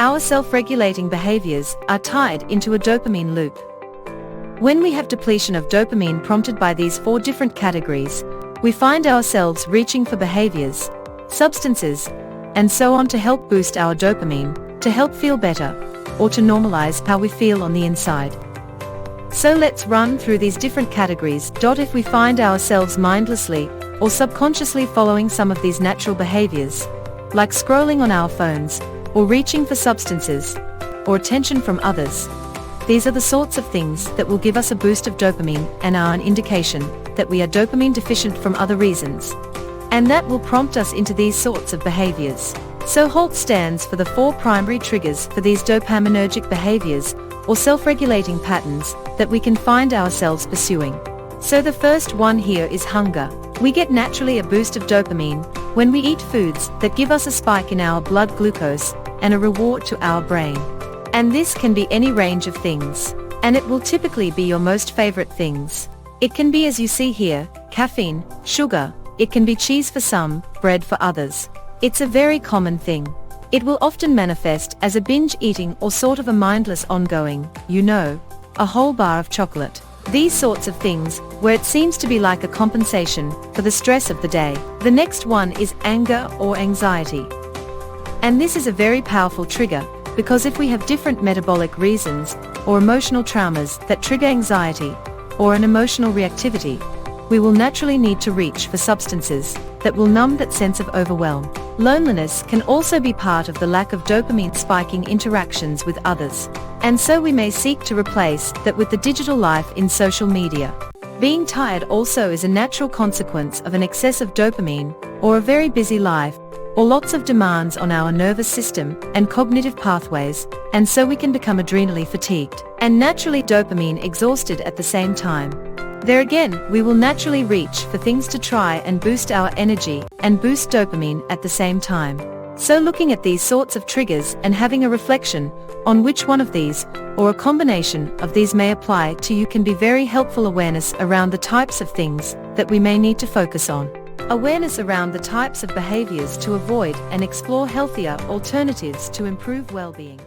our self-regulating behaviors are tied into a dopamine loop. When we have depletion of dopamine prompted by these 4 different categories, we find ourselves reaching for behaviors, substances, and so on to help boost our dopamine, to help feel better, or to normalize how we feel on the inside. So let's run through these different categories. If we find ourselves mindlessly or subconsciously following some of these natural behaviors, like scrolling on our phones, or reaching for substances, or attention from others, these are the sorts of things that will give us a boost of dopamine and are an indication that we are dopamine deficient from other reasons. And that will prompt us into these sorts of behaviors. So HALT stands for the 4 primary triggers for these dopaminergic behaviors, or self-regulating patterns, that we can find ourselves pursuing. So the first one here is hunger. We get naturally a boost of dopamine when we eat foods that give us a spike in our blood glucose and a reward to our brain. And this can be any range of things. And it will typically be your most favorite things. It can be, as you see here, caffeine, sugar. It can be cheese for some, bread for others. It's a very common thing. It will often manifest as a binge eating or sort of a mindless ongoing, a whole bar of chocolate. These sorts of things, where it seems to be like a compensation for the stress of the day. The next one is anger or anxiety. And this is a very powerful trigger, because if we have different metabolic reasons or emotional traumas that trigger anxiety or an emotional reactivity, we will naturally need to reach for substances that will numb that sense of overwhelm. Loneliness can also be part of the lack of dopamine spiking interactions with others, and so we may seek to replace that with the digital life in social media. Being tired also is a natural consequence of an excess of dopamine, or a very busy life, or lots of demands on our nervous system and cognitive pathways, and so we can become adrenally fatigued and naturally dopamine exhausted at the same time. There again, we will naturally reach for things to try and boost our energy and boost dopamine at the same time. So looking at these sorts of triggers and having a reflection on which one of these, or a combination of these, may apply to you can be very helpful. Awareness around the types of things that we may need to focus on. Awareness around the types of behaviors to avoid and explore healthier alternatives to improve well-being.